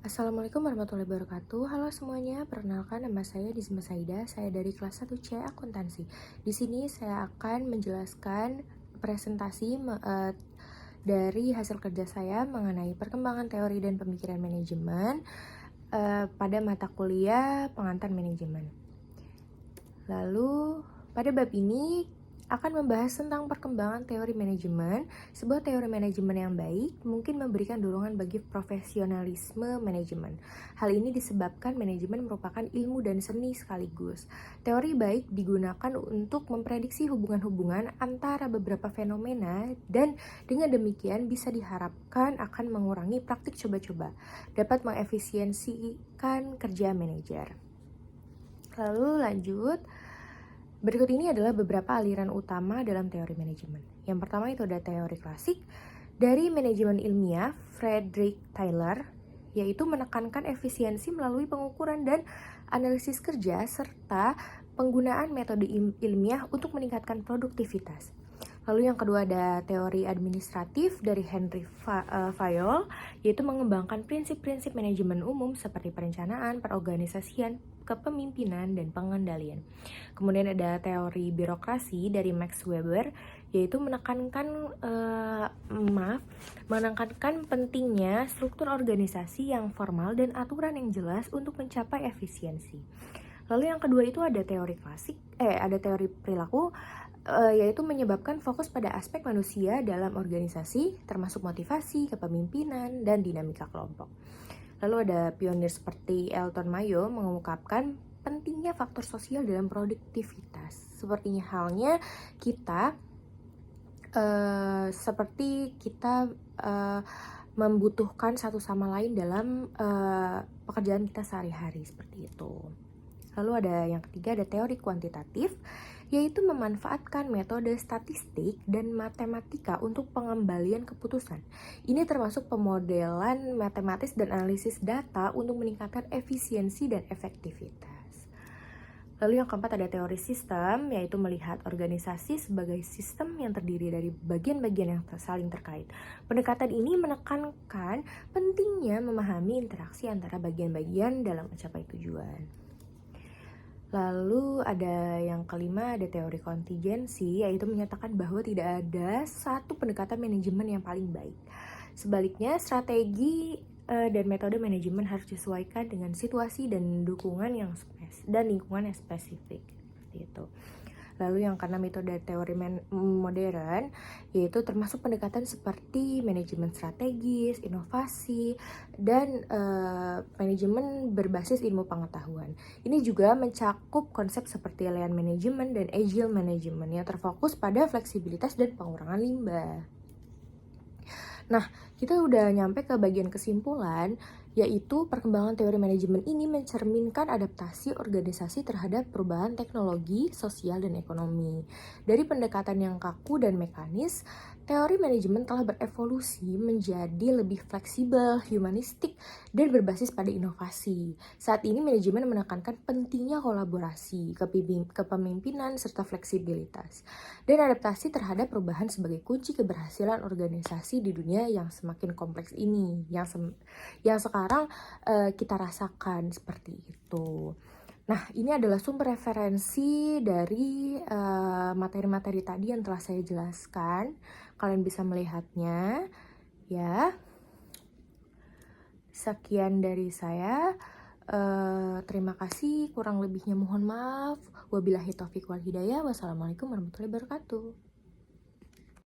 Assalamualaikum warahmatullahi wabarakatuh. Halo semuanya, perkenalkan nama saya Dizma Saida. Saya dari kelas 1C Akuntansi. Di sini saya akan menjelaskan presentasi dari hasil kerja saya mengenai perkembangan teori dan pemikiran manajemen pada mata kuliah pengantar manajemen. Lalu pada bab ini akan membahas tentang perkembangan teori manajemen. Sebuah teori manajemen yang baik mungkin memberikan dorongan bagi profesionalisme manajemen. Hal ini disebabkan manajemen merupakan ilmu dan seni sekaligus. Teori baik digunakan untuk memprediksi hubungan-hubungan antara beberapa fenomena dan dengan demikian bisa diharapkan akan mengurangi praktik coba-coba, dapat mengefisiensikan kerja manajer. Lalu lanjut. Berikut ini adalah beberapa aliran utama dalam teori manajemen. Yang pertama itu ada teori klasik dari manajemen ilmiah Frederick Taylor, yaitu menekankan efisiensi melalui pengukuran dan analisis kerja serta penggunaan metode ilmiah untuk meningkatkan produktivitas. Lalu yang kedua ada teori administratif dari Henry Fayol, yaitu mengembangkan prinsip-prinsip manajemen umum seperti perencanaan, perorganisasian, kepemimpinan, dan pengendalian. Kemudian ada teori birokrasi dari Max Weber, yaitu menekankan pentingnya struktur organisasi yang formal dan aturan yang jelas untuk mencapai efisiensi. Lalu yang kedua itu ada teori perilaku, yaitu menyebabkan fokus pada aspek manusia dalam organisasi, termasuk motivasi, kepemimpinan, dan dinamika kelompok. Lalu ada pionir seperti Elton Mayo mengungkapkan pentingnya faktor sosial dalam produktivitas. Sepertinya halnya kita membutuhkan satu sama lain dalam pekerjaan kita sehari-hari seperti itu. Lalu ada yang ketiga, ada teori kuantitatif, yaitu memanfaatkan metode statistik dan matematika untuk pengembalian keputusan. Ini termasuk pemodelan matematis dan analisis data untuk meningkatkan efisiensi dan efektivitas. Lalu yang keempat ada teori sistem, yaitu melihat organisasi sebagai sistem yang terdiri dari bagian-bagian yang saling terkait. Pendekatan ini menekankan pentingnya memahami interaksi antara bagian-bagian dalam mencapai tujuan. Lalu ada yang kelima, ada teori kontingensi, yaitu menyatakan bahwa tidak ada satu pendekatan manajemen yang paling baik. Sebaliknya, strategi dan metode manajemen harus disesuaikan dengan situasi dan lingkungan yang spesifik. Seperti itu. Lalu yang keenam itu ada teori modern, yaitu termasuk pendekatan seperti manajemen strategis, inovasi, dan manajemen berbasis ilmu pengetahuan. Ini juga mencakup konsep seperti lean management dan agile management yang terfokus pada fleksibilitas dan pengurangan limbah. Nah, kita udah nyampe ke bagian kesimpulan, yaitu perkembangan teori manajemen ini mencerminkan adaptasi organisasi terhadap perubahan teknologi, sosial, dan ekonomi. Dari pendekatan yang kaku dan mekanis, teori manajemen telah berevolusi menjadi lebih fleksibel, humanistik, dan berbasis pada inovasi. Saat ini manajemen menekankan pentingnya kolaborasi, kepemimpinan, serta fleksibilitas, dan adaptasi terhadap perubahan sebagai kunci keberhasilan organisasi di dunia yang semakin kompleks ini, yang sekarang kita rasakan seperti itu. Nah, ini adalah sumber referensi dari materi-materi tadi yang telah saya jelaskan. Kalian bisa melihatnya, ya. Sekian dari saya. Terima kasih. Kurang lebihnya mohon maaf. Wabillahi taufiq wal hidayah. Wassalamualaikum warahmatullahi wabarakatuh.